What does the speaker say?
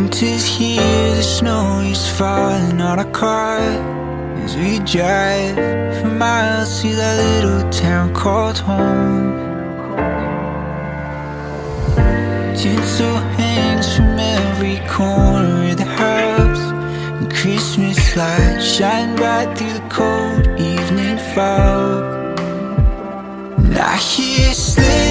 Winter's here, the snow is falling on our car as we drive for miles to that little town called home. Tinsel hangs from every corner of the house, and Christmas lights shine bright through the cold evening fog. And I hear sleigh